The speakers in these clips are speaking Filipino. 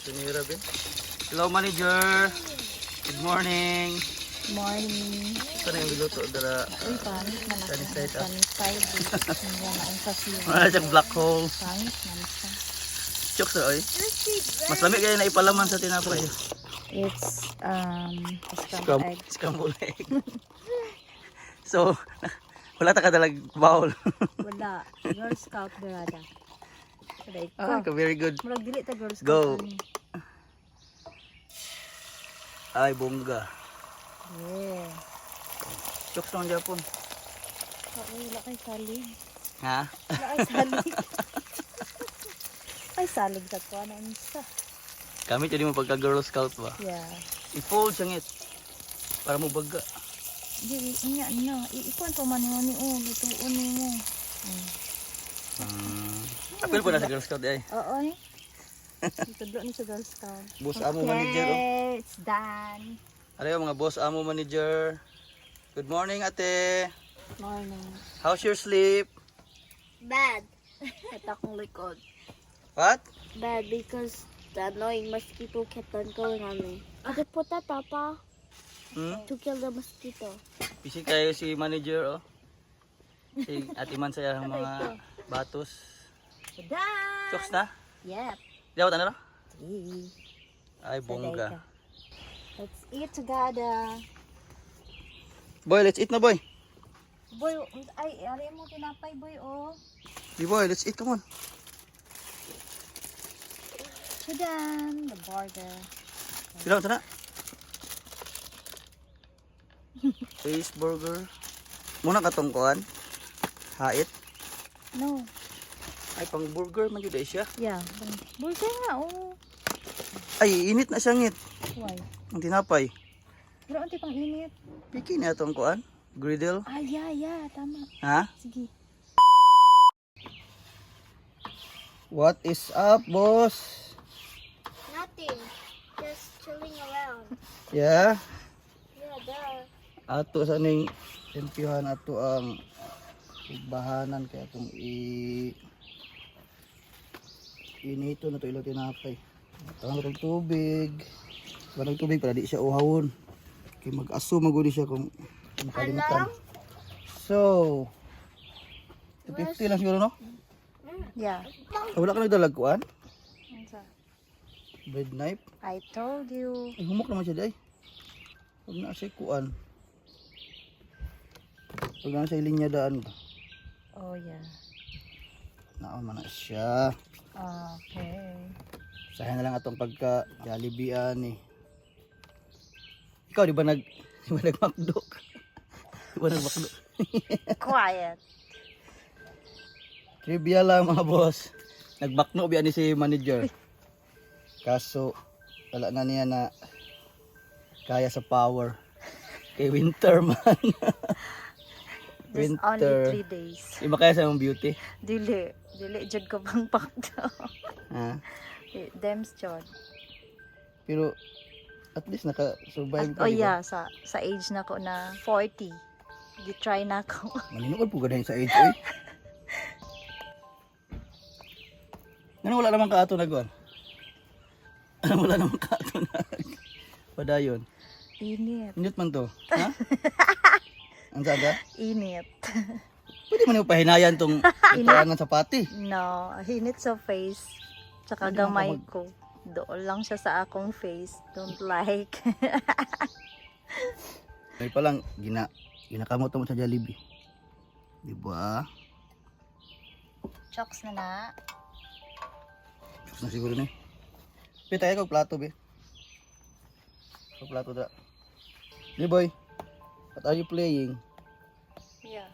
Sinira Ben. Hello manager. Good morning. Morning. Sana yung biluto dara. Uy, pangit man ako. Sunny side up. Sunny side. Hindi na ang sasiyo. Wala siyang black hole. Pangit man siya. Chok sa oy. Mas lamig kaya na ipalaman sa tinapay. It's Scrambled egg. scrambled egg. So, wala ta kadalag bowl. Wala. Girl Scout berada. Saday Ah, ko. very good. Murag dili ta Girl Go. Scout. ani. Ay, bongga. Yeah. Chok sa Japon. Wala kay salig. Ha? Wala kay salig. Ay salig sa ko na isa. Kami jadi mo pagka Girl Scout ba? Yeah. I-fold siyang it. Para mo baga. Dili niya na. Ikuan pa man ni lutuon nimo. Apil po na sa Girl Scout ay. Oo eh. Tudlo ni sa Girl Scout. Boss amo manager. Oh. It's done. Ano yung mga boss amo manager? Good morning ate. Morning. How's your sleep? Bad. Ito akong likod. What? Bad because the annoying mosquito kept on going on me. I could put that papa to kill the mosquito. Busy kayo si manager oh. Si ate man saya ang mga batos. Done! Choks na? Yep. Dawat ano? Tea. Ay bongga. Let's eat together. Boy, let's eat na boy. Boy, ay, ari mo tinapay boy, oh. Di boy, let's eat, come on. Sudan, the burger. Sila, sana. Face burger. Muna katong kuan. Hait. No. Ay pang burger man jud siya. Yeah. Burger nga, oh. Ay init na siya ngit. Why? Ang tinapay. Pero ang tipang init. Piki na atong kuan. Griddle. Ah, yeah, tama. Ha? Sige. What is up, boss? Nothing. Just chilling around. Yeah. Yeah, duh. Ato sa ning tempyuhan ato ang bahanan kaya kung inito na to ilo tinapay. Tangan ng tubig. Barang tubig para di siya uhawon. Kay mag-aso magudi siya kung makalimutan. So, 250 lang siguro no? Yeah. Wala ka nagdalag kuan? Ano sa? Bread knife? I told you. Ay, humok naman siya day. Huwag na siya kuan. Huwag na siya linya daan ba? Oh, yeah. Naon man na siya. Okay. Sayang na lang atong pagka Jollibeean eh. Ikaw di ba nag-McDo? Di ba nag-McDo? Quiet. Trivia lang mga boss. Nag-McDo biya ni si manager. Kaso wala na niya na kaya sa power. Kay winter man. Just only 3 days. Di ba kaya sa mong beauty? Dili jud ko pang pakto. Ha? Dems jud. Pero at least naka-survive ka. Oh di ba? yeah, sa age na ko na 40. Di-try na ko. Maninukad po ganyan sa age eh. Ano wala naman kaato na gwan? Ano wala naman kaato na padayon? Init. Init man to. Ha? Ang saga? Init. Pwede man yung pahinayan tong itaangan sa pati. No, hinit sa face. Tsaka Hindi mo gamay ka ko. Doon lang siya sa akong face. Don't like. Ay pa lang, ginakamot mo sa Jollibee. Di ba? Chokes na na. Tapos na siguro na eh. Pita kag plato be. Kag plato da. Di boy. What are you playing? Yeah.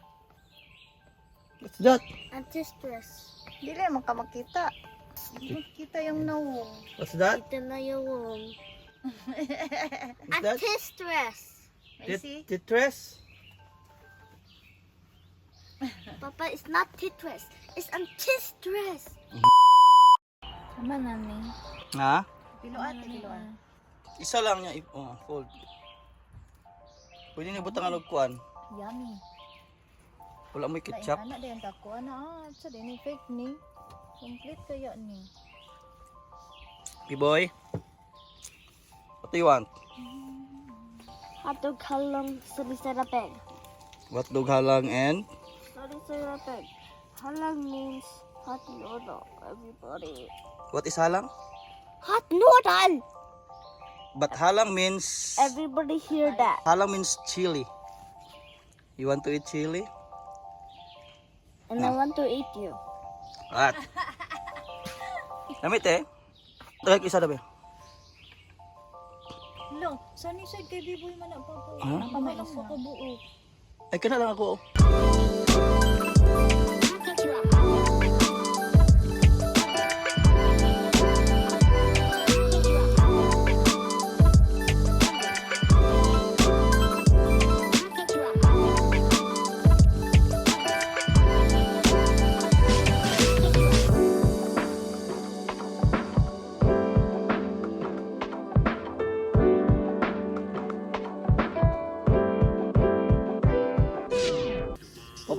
What's that? Anti-stress. Dili man ka makita. Makita yung nawong. What's that? Ito na yung What's that? anti-stress. I see. Titres? Papa, it's not titress. It's anti-stress. Tama na ni. Ha? Piluan, piluan. Isa lang niya. Oh, fold. Pwede na butang ano kuan. Yummy. Wala mo ketchup. Anak din tako ana sa din fake ni. Complete kaya ni. B-boy. What do you want? Hotdog halang sari-sarapeg. What dog halang and? Sari-sarapeg. Halang means hot noodle, everybody. What is halang? Hot noodle! But halang means... Everybody hear that. Halang means chili. You want to eat chili? And I want to eat you. What? Namit eh. Tagay isa na ba? Lo, sunny side kay B-boy man na po. Huh? Nakamay lang sa kabuo. Ay, kana lang ako.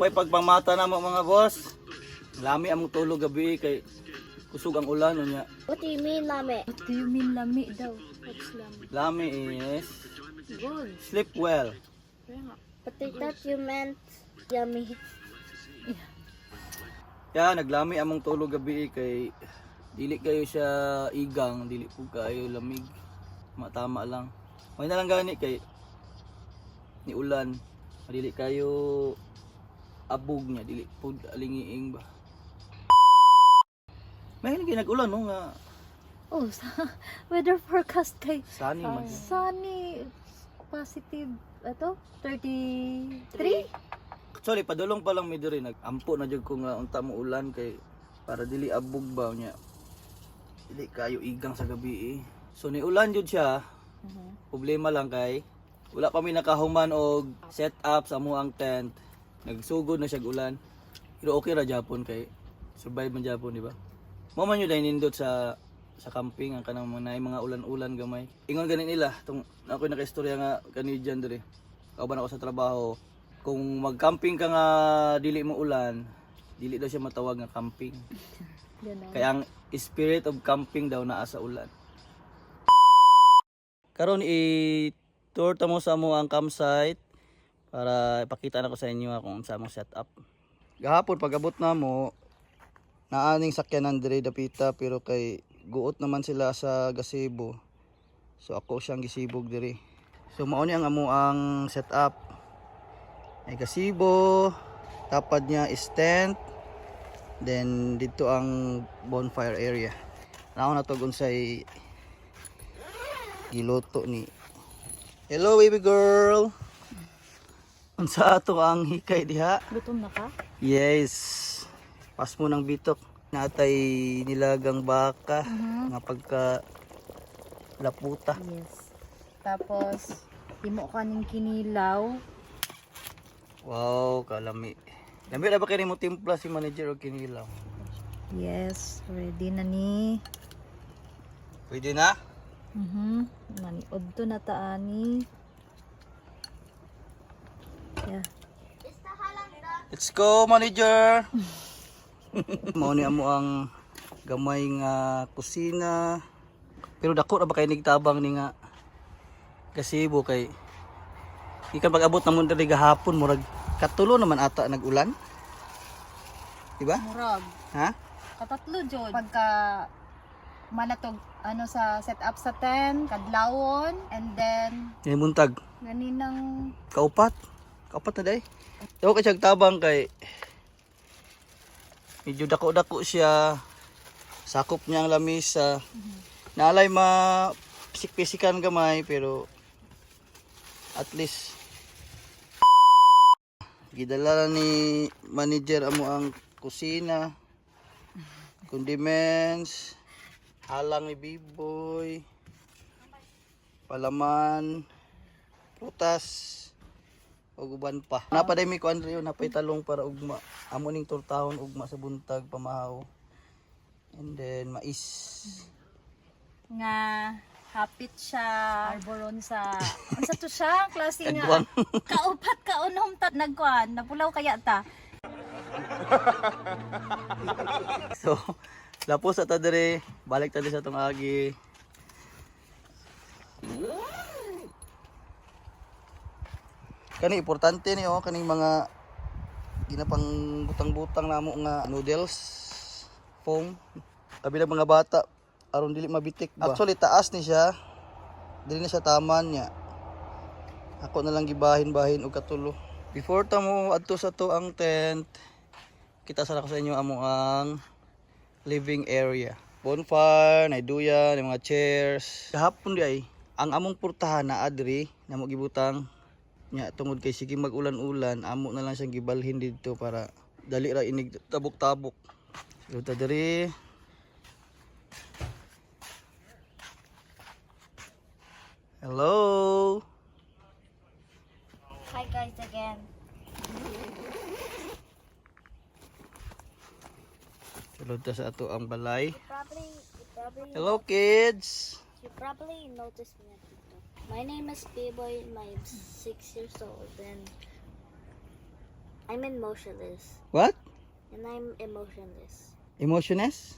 Papay pagpamata na mga boss. Lami among tulog gabi kay kusog ang ulan unya. What do you mean, Lame? What do you mean lami daw? What's lami? Lami is Good. sleep well. But I thought you meant yummy. Ya, naglami among tulog gabi kay dili kayo siya igang, dili po kayo lamig. Matama lang. May na lang gani kay ni ulan. Dili kayo abog niya, dili po alingiing ba. May hindi nag-ulan no nga Oh, weather forecast kay sunny man. sunny positive ato 33. Sorry, padulong pa lang mi diri nag-ampo na jud ko nga unta mo ulan kay para dili abog ba niya. Dili kayo igang sa gabi eh. So ni ulan jud siya. Problema lang kay wala pa mi nakahuman og set up sa amuang tent. Nagsugod na siya ulan. Pero okay ra Japon kay survive man Japon, di ba? Mo man yun dahil nindot sa camping ang kanang mga ulan-ulan gamay. Ingon ganin nila tong ako naka-istorya nga Canadian diri. Kauban ako sa trabaho. Kung mag-camping ka nga dili mo ulan, dili daw siya matawag nga camping. Kaya ang spirit of camping daw naa sa ulan. Karon i-tour ta mo sa mo ang campsite para ipakita na ko sa inyo kung sa among setup. Gahapon pag-abot na mo, naaning sakyanan diri dapita pero kay guot naman sila sa gazebo. So ako siyang gisibog diri. So mao ni ang amo ang setup. Ay gazebo, tapad niya is tent. Then dito ang bonfire area. Naon na to unsay giluto ni. Hello baby girl. Unsa ato ang hikay diha? Gutom na ka? Yes. Pas mo ng bitok. Natay nilagang baka nga pagka laputa. Yes. Tapos himo ka ning kinilaw. Wow, kalami. Lami ra ba kay mo timpla si manager o kinilaw? Yes, ready na ni. Pwede na? Nani odto na taani. Yeah. Let's go manager. Mao ni amo ang gamay nga kusina. Pero dako ra ba kay nigtabang ni nga gazebo kay ikan pag-abot namon diri gahapon murag katulo naman ata nag-ulan. Diba? Murag. Ha? Katatlo jud. Pagka manatog ano sa setup sa tent, kadlawon, and then Ni muntag ganinang kaupat. Kaupat na day. Daw kay tabang kay medyo dako-dako siya. Sakop niya ang lamisa. Naalay pisik-pisikan gamay pero at least gidala ni manager amo ang kusina, condiments, halang ni B-boy, palaman, prutas, ug uban pa. Napaday mi kuan riyo napay talong para ugma. Amo ning turtahon ugma sa buntag pamahaw. And then mais. nga hapit siya arboron sa unsa to siya klase nga Kagwang. kaupat kaunom tat nagkuan napulaw kaya ta. So Lapos sa ta dire, balik ta dire sa tong agi. Kani importante ni kaning mga ginapang butang-butang namo nga noodles, foam. Kabilang mga bata aron dili mabitik ba. Actually taas ni siya. Dili na siya taman niya. Ako na lang gibahin-bahin og katulo. Before ta mo adto sa to ang tent, kita sa ko sa inyo amo ang living area. Bonfire, naiduyan, mga chairs. Kahapon di ay ang among portahan na adri namo gibutang nya tungod kay sige mag-ulan-ulan, amo na lang siyang gibalhin dito para dali ra inig tabok-tabok. So ta diri. Hello. Hi guys again. Sulod ta sa ato ang balay. You Hello kids. probably noticed me at TikTok. My name is B-Boy. I'm 6 years old and I'm emotionless. What? And I'm emotionless. Emotionless?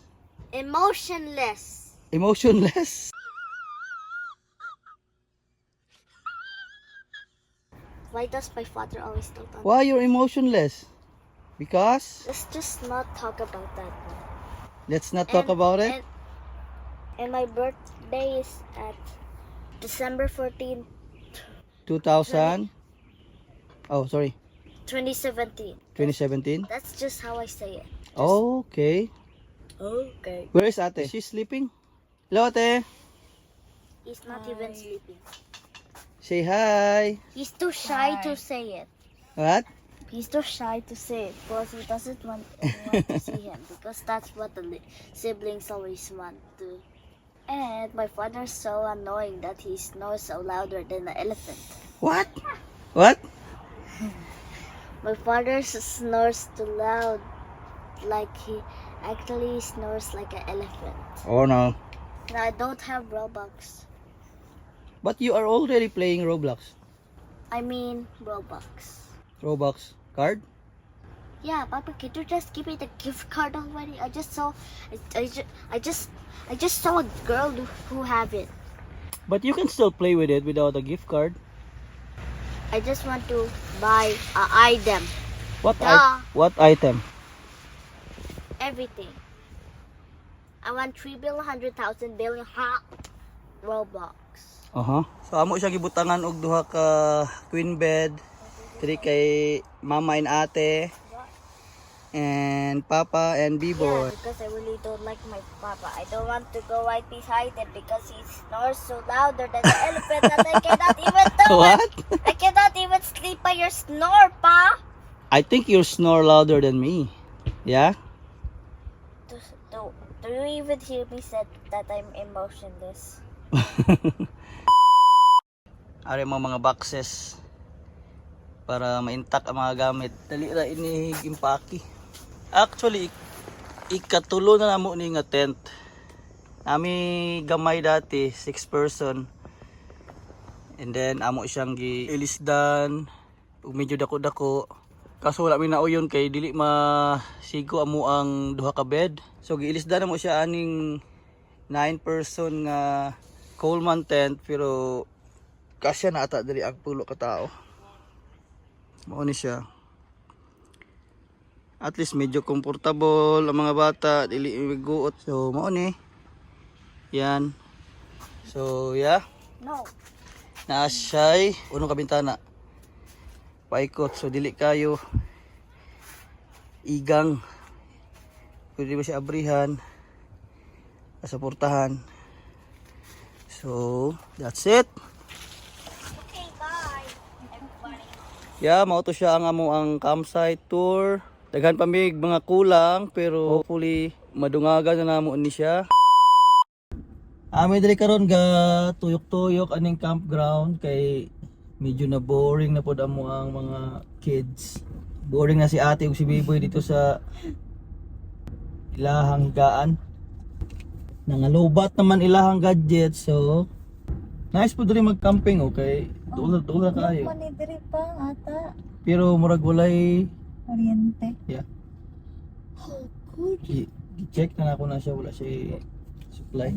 Emotionless. Emotionless? Why does my father always tell that? Why you're emotionless? Because Let's just not talk about that now. let's not talk about it. And my birthday is at December 14, 2000. Oh, sorry. 2017. 2017. That's just how I say it. Okay. Okay. Where is Ate? Is she sleeping? Hello, Ate. He's not even sleeping. Say hi. He's too shy Hi. to say it. What? He's too shy to say it because he doesn't want anyone to see him because that's what the siblings always want to. And my father's so annoying that he snores so louder than an elephant. What? What? My father snores too loud, like he actually snores like an elephant. Oh no. And I don't have Robux. But you are already playing Roblox. I mean Robux. Roblox card? Yeah, Papa, could you just give me the gift card already? I just saw a girl who have it. But you can still play with it without a gift card. I just want to buy an item. What Duh. what item? Everything. I want 3 billion, 100,000 billion Robux. So amo siya gibutangan og duha ka queen bed diri kay mama and ate and papa and Yeah, B-boy. because I really don't like my papa. I don't want to go right beside him because he snores so louder than the elephant that I cannot even do it. What? I cannot even sleep by your snore, Pa. I think you snore louder than me. Yeah? Do you even hear me said that I'm emotionless? Ari mga boxes para ma-intact ang mga gamit. Dali ra ini impaki. Actually ikatulo na namo ni nga tent. Ami gamay dati 6 person. And then amo siyang gi-ilisdan ug medyo dako-dako. Kaso wala mi nauyon kay dili masigo amo ang duha ka bed. So giilisdan namo siya aning 9 person nga Coleman tent pero kasya na ata diri ang pulo ka tao. Mao ni siya. At least medyo comfortable ang mga bata, dili miguot. So mao ni. Yan. So yeah. No. Naa siya'y unong ka bintana. Paikot. So dili kayo igang. Pwede ba siya abrihan. Suportahan. So that's it. Okay, bye, everybody. Yeah, mao to siya ang amo ang campsite tour. Daghan pa mig mga kulang pero hopefully madungagan na namo ni siya. Ami diri karon ga tuyok-tuyok aning campground kay medyo na boring na pod amo ang mga kids. Boring na si ate ug si Biboy dito sa ilahang gaan. Nangalobat naman ilahang gadget so nice po diri mag-camping okay. Dula kayo. Mani diri pa ata. Pero murag walay Oriente. yeah. Oh, good. check na ako na siya, wala siya supply.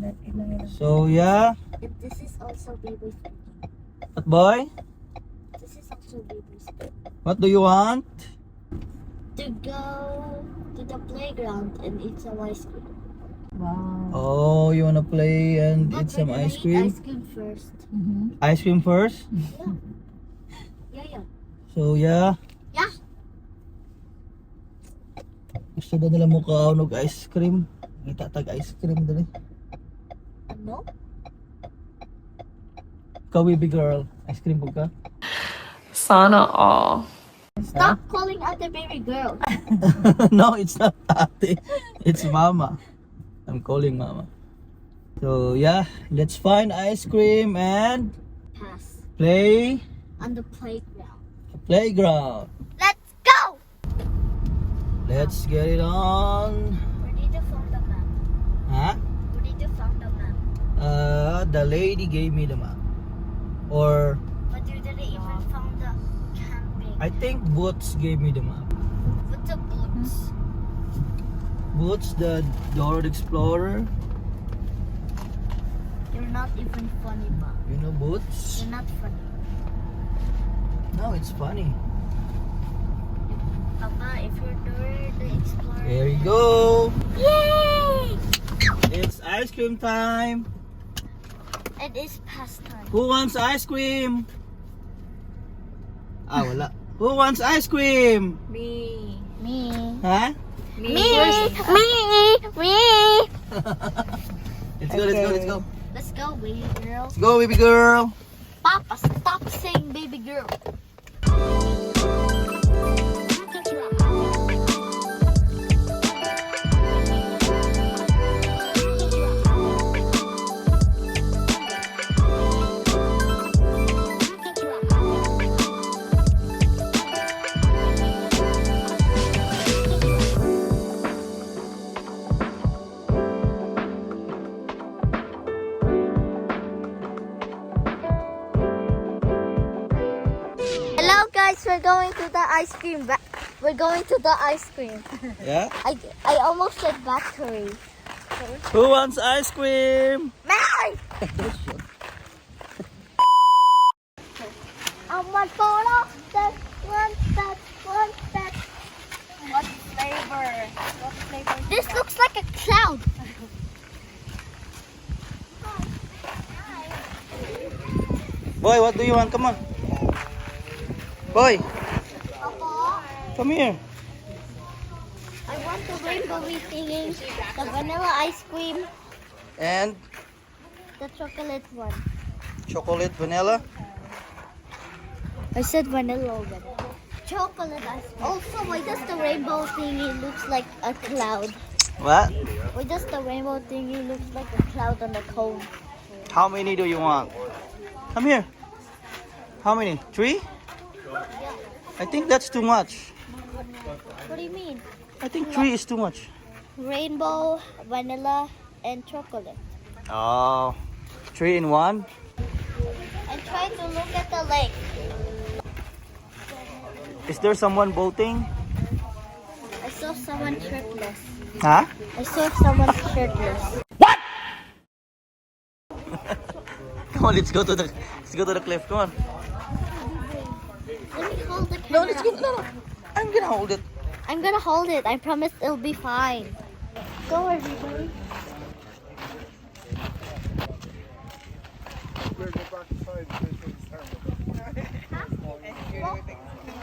So yeah, And this is also baby's food. what boy? This is also baby's food. What do you want? To go to the playground and eat some ice cream. Wow. Oh, you wanna play and eat some we're gonna ice cream? Ice cream first. Mhm. Ice cream first? Yeah. So yeah, Yeah. gusto na nila mo kaunog ice cream. Itatag ice cream dali. No? Ikaw, baby girl, ice cream po ka? Sana all. Stop calling other baby girl. No, it's not ate. It's mama. I'm calling mama. So yeah, let's find ice cream and Pass. play On the playground. the playground. Let's go! Let's get it on. Where did you find the map? Huh? Where did you find the map? The lady gave me the map. Or But you didn't even found the camping. I think Boots gave me the map. What's the boots? Boots, the Dora the Explorer. You're not even funny, Bob. You know Boots? You're not funny. No, it's funny. Papa, if you're Dora the Explorer. There you go. Yay! It's ice cream time. It is past time. Who wants ice cream? Ah, wala. Who wants ice cream? Me. Me. Huh? Me. Me. Let's go, let's go, let's go. Let's go, baby girl. Let's go, baby girl. Papa, stop saying baby girl. Hello guys, we're going to the ice cream. We're going to the ice cream. Yeah? I almost said battery. Who wants ice cream? Mary! On my photo, that's one. What flavor? What flavor? This looks like a cloud. Boy, what do you want? Come on. Boy, Papa, come here. I want the rainbow thingy, the vanilla ice cream, And the chocolate one. chocolate vanilla. I said vanilla already. Chocolate ice cream. Also, why does the rainbow thingy looks like a cloud? What? Why does the rainbow thingy looks like a cloud on the cone? How many do you want? Come here. How many? 3? I think that's too much. What do you mean? I think 3 is too much. Rainbow, vanilla, and chocolate. Oh, 3 in 1? And try to look at the lake. Is there someone boating? I saw someone shirtless. Huh? I saw someone shirtless. Come on, let's go to the cliff. Come on. Let me hold the No, camera. let's go. No. I'm gonna hold it. I'm gonna hold it. I promise it'll be fine. Go, everybody.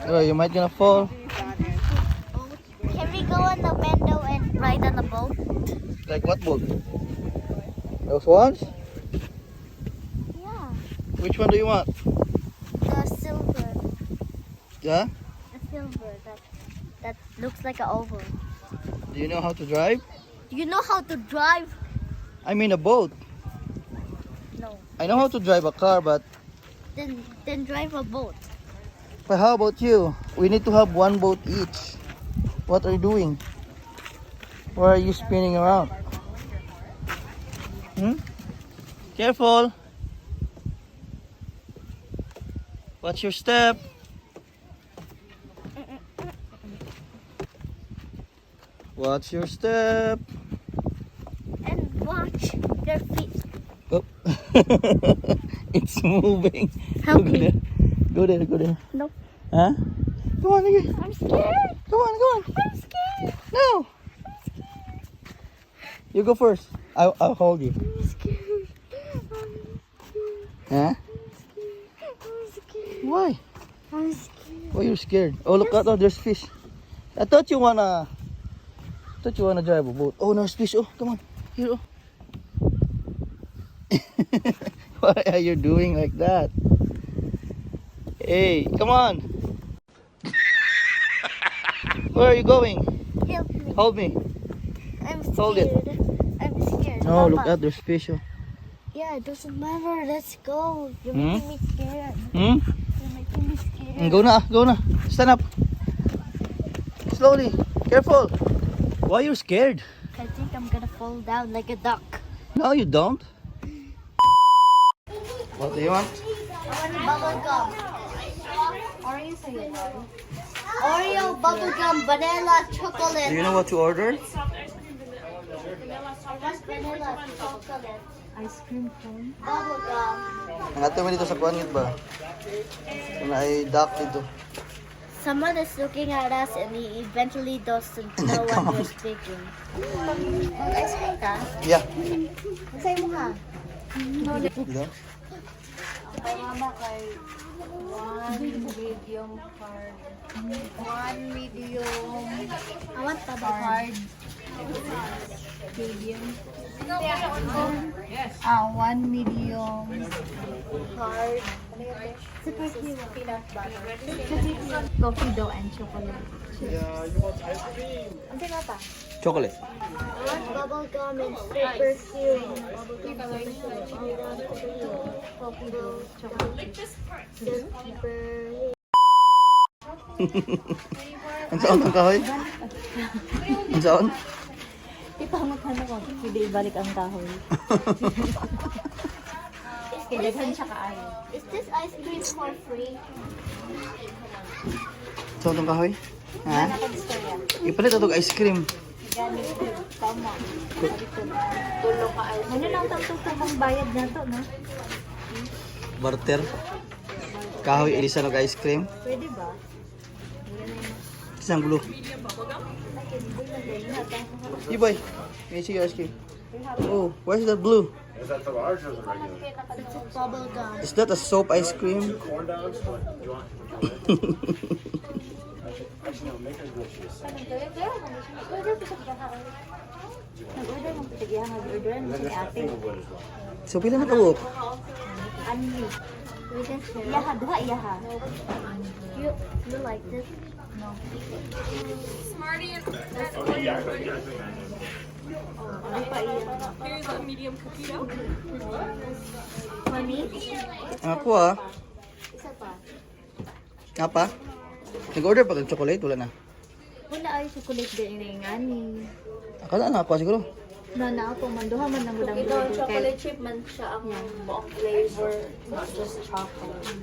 Oh, you might gonna fall. Can we go on the window and ride on the boat? Like what boat? Those ones? Yeah. Which one do you want? The silver. Yeah? The silver that looks like an oval. Do you know how to drive? Do you know how to drive? I mean a boat. No. I know how to drive a car, but Then drive a boat. how about you? We need to have one boat each. What are you doing? Why are you spinning around? Careful. Watch your step. Watch your step. your feet. Oh. It's moving. Help Go me. there. Go there, go there. Nope. Huh? Come on, again. I'm scared. Come on, come on. I'm scared. No. You go first. I'll hold you. I'm scared. Huh? I'm scared. Why? I'm scared. Why you scared? Oh, look out! Oh, there's fish. I thought you wanna drive a boat. Oh, there's fish. Oh, come on. Here. Oh. Why are you doing like that? Hey, come on. Where are you going? Help me. Hold me. I'm scared. Hold it. I'm scared. No, look Papa. out! There's fish. Oh. Yeah, it doesn't matter. Let's go. You're Hmm? making me scared. Hmm? You're making me scared. Go na, go na. Stand up. Slowly. Careful. Why are you scared? I think I'm gonna fall down like a duck. No, you don't. What do you want? I want bubble gum. Oreo sa'yo, Roy. Oreo, bubble gum, vanilla, Do chocolate. you know what to order? I want vanilla, chocolate, Ice cream cone. bubble gum. Ang mo dito sa kuwangit ba? Kung ay duck dito. Someone is looking at us and he eventually doesn't know what we're speaking. Mag-ice cream ka? Yeah. Magsay mo ka? Dito? Kay mama kay one medium hard. One medium I want bubble gum. hard. Medium. One medium hard. Super cute. Peanut butter. Coffee dough and chocolate. Ano ba pa? Chocolate. I want bubble gum and super cute. Coffee dough, chocolate. Super. Ang saan ang kahoy? Ang saan? Ipangutan ako. Hindi ibalik ang kahoy. Kailangan siya kaayo. Is this ice cream for free? Saan ang kahoy? Ha? Nakadistorya. Ipalit ito ice cream. Ganit. Tama. Tulong ka ay. Ano lang tagtutubong bayad na to, no? Barter. Kahoy, ilisa ng ice cream. Pwede ba? Isang blue. You boy. Can you see your ice cream? Oh, where's that blue? Is that the large or the regular? It's a bubble gum. Is that a soap ice cream? Corn dogs? Do you want? Actually, no, make it real cheese. Nag-order mong pitagihan. Nag-order mo sa ate. Wood as well. So, pila na tawok? Anli. We can share. Iyaha. Duha iyaha. You like this? Ano pa iyaha? Honey? Ako ah. Isa pa. Nga pa? Nag-order pa ng chocolate? Wala na. Wala ay chocolate din ingani. Akala na ako siguro. Na ako manduha man nang gudang Ito, chocolate chip man siya ang buong flavor, not just chocolate.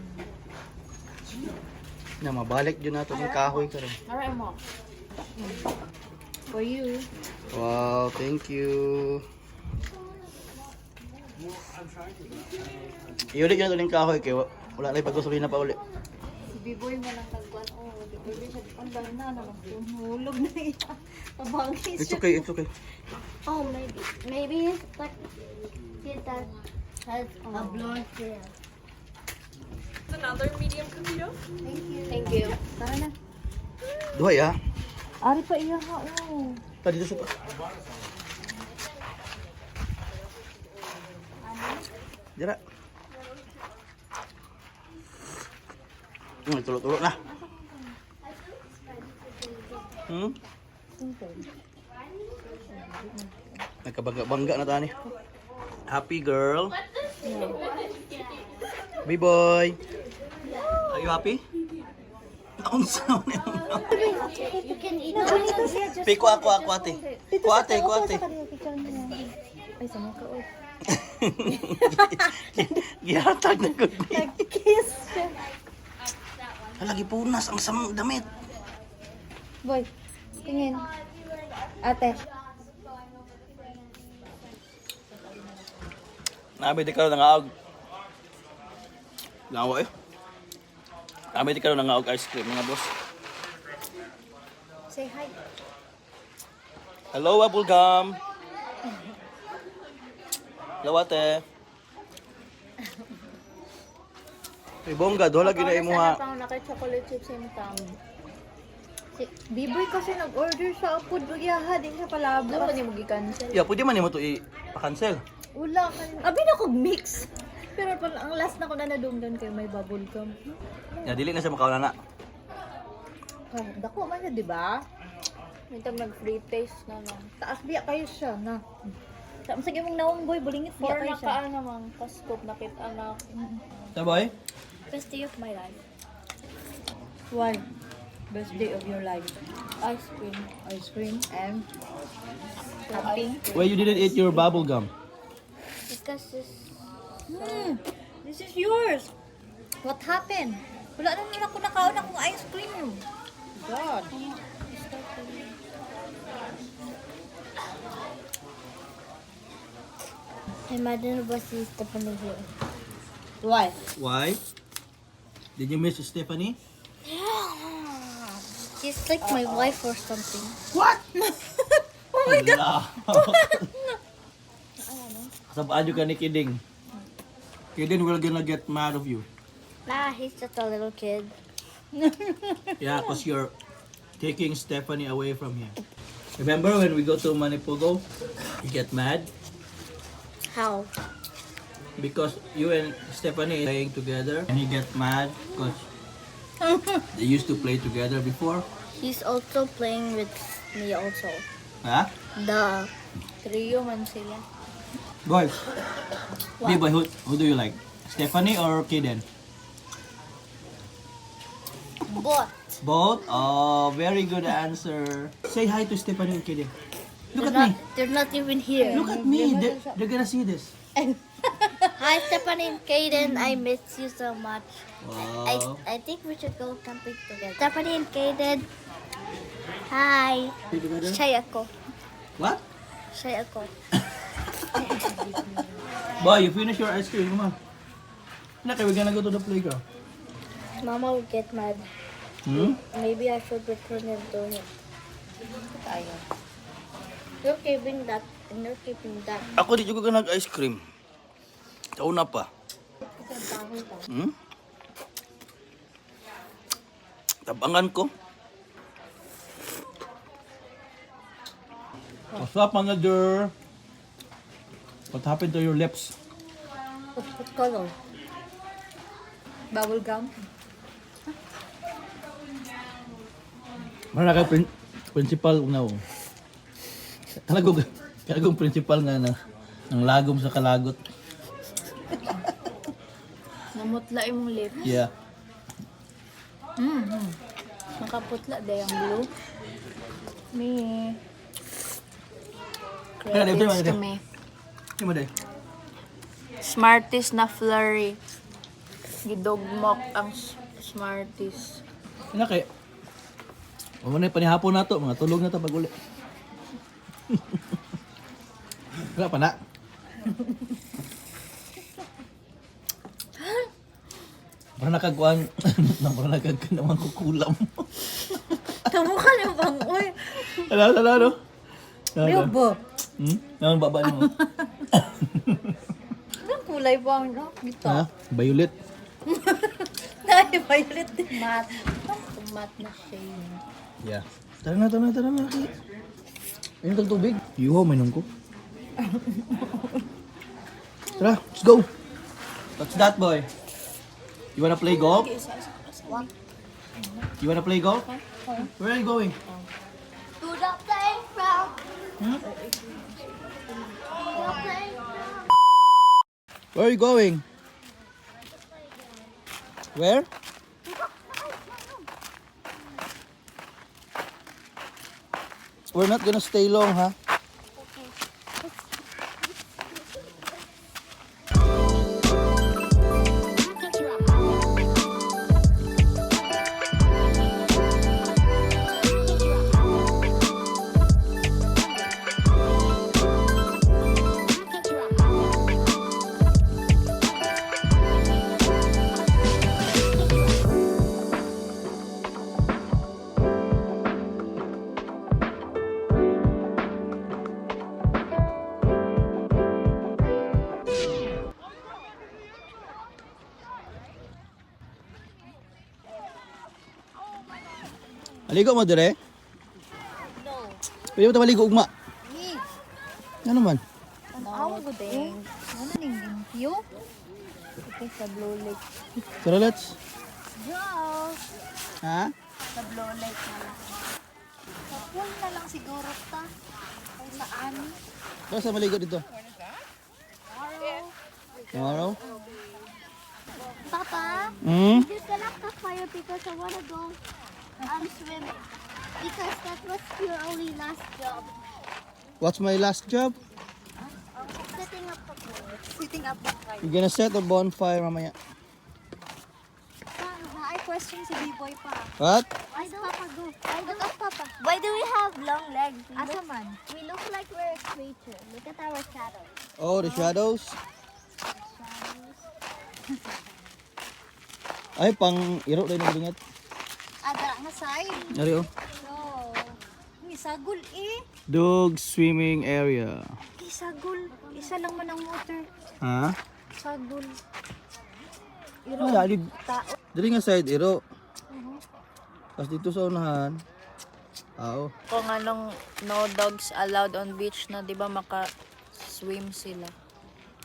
Na mabalik yun nato ng kahoy ka rin. Alright mo. For you. Wow, thank you. Iulit yun nato ng kahoy kaya wala na pagkasulina pa uli. Si Biboy mo lang nagkuhan. Oh, Biboy siya. Ang dami na naman. Hulog na iya. Tabangis It's siya. okay, it's okay. Oh, maybe like kid that has a blonde hair. Thank you. Tara na. Duhay ah. Ari pa iya ha. Oh. Ta dito sa pa. Dira. Tulo-tulo na. Nagkabangga na tani. Happy girl. B-boy. Are you happy? Ang sound niya. You can eat Piko ako ate. Ko ate. Ay, sama ka. Oh. Gihatag na ko. Nag-kiss siya. Lagi punas ang samang damit. Boy, tingin. Ate. Nabi di ka rin nangaog. Nawa eh. Nabi di ka rin nangaog ice cream mga boss. Say hi. Hello, Bubblegum. Hello, ate. Ay, bongga, doon lagi na imo ha. Pang naka-chocolate chips sa imong Si Biboy kasi nag-order sa food bagyaha din sa palabo. Dapat ni mo gi-cancel. Yeah, pwede man imo to i-cancel. Wala kan. Abi na kog mix. Pero pala ang last na ko na nadunggan kay may bubble gum. Ya, dili na siya makauna na. Ah, dako man siya, di ba? Mintag nag-free taste na lang. Taas biya kayo siya na. Sa sige mong naong boy, bulingit biya kayo siya. Or namang kaskop nakita na. Ta boy? Best day of my life. Why? Best day of your life. Ice cream. Ice cream and camping. Why you didn't eat your bubble gum? Because This is yours. What happened? Wala nang nila ko nakaon akong ice cream. God. imagine was is the here. Why? Why? Did you miss Stephanie? She's like my wife or something. What? Oh my god. Sabaan you ka ni Kidding. Kidding will gonna get mad of you. Nah, he's just a little kid. Yeah, because you're taking Stephanie away from him. Remember when we go to Manipugo? You get mad? How? Because you and Stephanie playing together and he get mad because they used to play together before. He's also playing with me also. Huh? The Trio man sila. Boy. Hey boy, who do you like? Stephanie or Kaden? bot. Both? Oh, very good answer. Say hi to Stephanie and Kaden. Look at me. They're not even here. Look at me. They're gonna see this. Hi, Stephanie and Kaden. I miss you so much. Wow. I think we should go camping together. Stephanie and Kaden. Hi. See together? Shy ako. What? Shy ako. Boy, you finish your ice cream. Come on. Okay, we're gonna go to the playground. Mama will get mad. Hmm? Maybe I should return it to him. Tayo. You're keeping that and you're keeping that. Ako di juga nag-ice cream. Kauna pa. Hmm? Tabangan ko. What's up, manager? What happened to your lips? What color? Bubble gum? Mara ka principal now. Kalagong principal nga na ng lagom sa kalagot. Namutla imong lip. Yeah. Nakaputla day ang blue. Me. Kaya dito Credits to mo me. Di mo day. Smarties na flurry. Gidogmok ang Smarties. Ina kay. Mo na panihapon na to, mga tulog na to pag uli. Wala pa na. Para nakagkuhan, para nakagkuhan naman kukulam. Tamo ka niyo bang? Uy! Ala, no? Ayaw ba? Naman baba mo. Anong kulay ba? No? Dito. Ha? Violet. Ay, violet din. Matte. Matte na shade. Yeah. Tara na. Ayun tong tubig. Yuho, may ko. Tara, let's go. What's that, boy? You wanna play golf? What? You wanna play golf? Where are you going? To the playground. Hmm? To the playground. Where are you going? Where? We're not gonna stay long, huh? Aligo mo dire? No. Pwede mo maligo ugma. Ano man? Tanaw ko din. Ano ning limpyo? Ito sa Blue Lake. Tara, let's. Go! Ha? The Blue Lake na lang. Sa pool na lang siguro ta. Ay saan? Basta maligo dito. Tomorrow? Papa, Hmm? you select the fire because I want to go swimming. Because that was your only last job. What's my last job? Setting up the pool. Setting up the fire. You're gonna set a bonfire mamaya. I question si B-boy pa. What? Why do Papa go? Papa? Why do we have long legs? Asa man? We look like we're a creature. Look at our shadows. Oh, the shadows? Ay, pang iro rin yung lingat. Ada nga side. Ari oh. No. Ni sagol eh. Dog swimming area. Sagol. Isa lang man ang water. Ha? Sagol. Wala, di. Tao. Dali nga side, iro. Tapos dito sa unahan. Tao. Kung anong no dogs allowed on beach na, di ba maka-swim sila?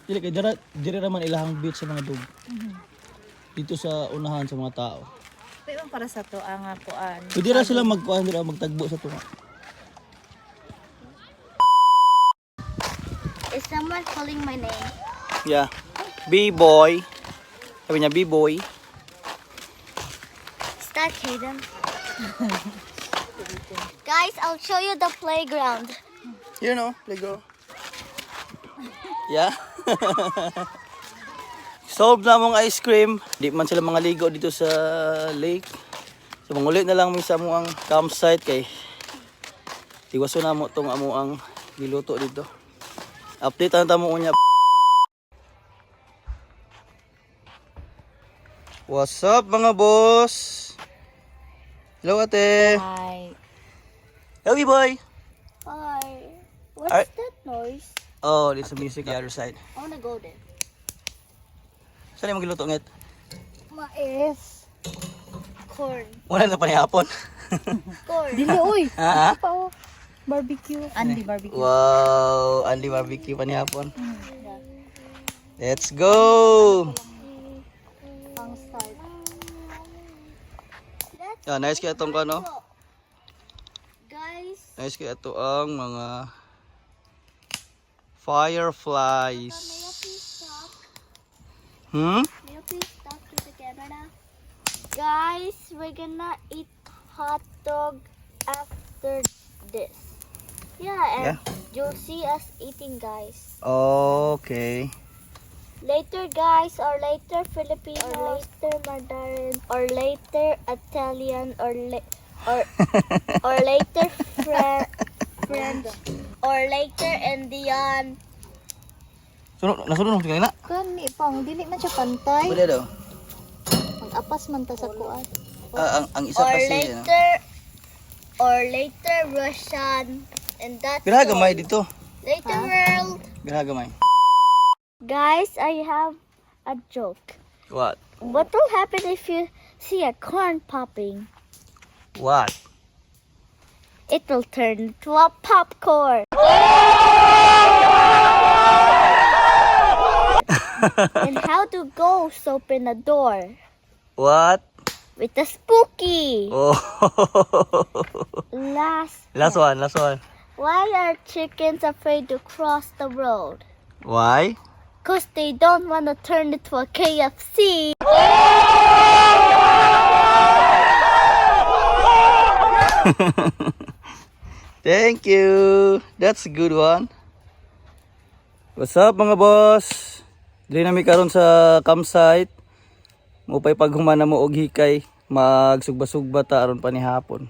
Dili kay diri raman ilahang beach sa mga dog. Dito sa unahan sa mga tao. Pero para sa to ang kuan. Pwede ra sila magkuhan dira magtagbo sa tunga. Is someone calling my name? Yeah. B-boy. Sabi niya B-boy. Is that Kaden? Guys, I'll show you the playground. You know, Lego. Yeah. Solve na mong ice cream. Di man sila mga ligo dito sa lake. So mangulit na lang mi sa mo ang campsite kay tiwaso na mo tong amo ang giluto dito. Update ang tamo unya. What's up mga boss? Hello ate. Hi. Hello boy. Hi. What's Alright. that noise? Oh, there's some music on the other side. I wanna go there. Saan yung giluto ngit? Mais. Corn. Wala na panihapon. Corn. Dili oy. Ha? Pa oh. Barbecue. Andy barbecue. Wow, Andy barbecue panihapon. Let's go. Pang start. Yeah, nice kaya itong kano. Guys, Nice kaya ito ang mga fireflies. Hmm? may you please talk to the camera? Guys, we're gonna eat hot dog after this. Yeah, and you'll see us eating, guys. Okay. Later, guys, or later Filipino, or later Mandarin, or later Italian, or or later French, or later Indian. Nasunod mo kanina? Kani pang dili man siya pantay. Pwede daw. Mag-apas man ta sa kuan. Ang isa Or kasi. later Russian, and that's Pira all. gamay dito. Later world. Pira gamay. Guys, I have a joke. What? What will happen if you see a corn popping? What? It will turn into a popcorn. And how do ghosts open a door? What? With a spooky. Oh. Last Last one. Why are chickens afraid to cross the road? Why? Because they don't want to turn into a KFC. Thank you. That's a good one. What's up mga boss? Dili na mi karon sa campsite. Mupay paghumana mo og hikay, magsugba-sugba ta aron panihapon.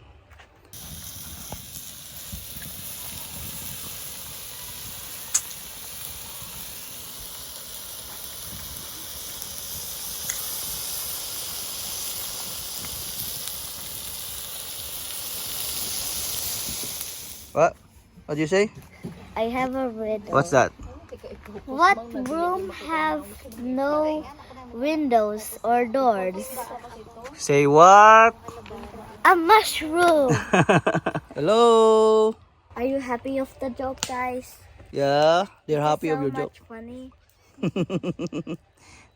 What do you say? I have a riddle. What's that? What room have no windows or doors? Say what? A mushroom. Hello. Are you happy of the joke, guys? Yeah, they're happy of So your joke. much funny.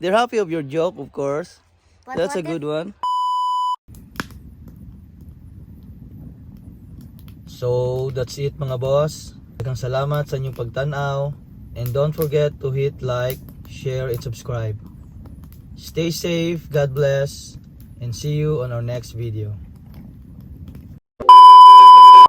They're happy of your joke, of course. But That's a what good one. So, that's it mga boss. Daghang salamat sa inyong pagtanaw. And don't forget to hit like, share, and subscribe. Stay safe, God bless, and see you on our next video.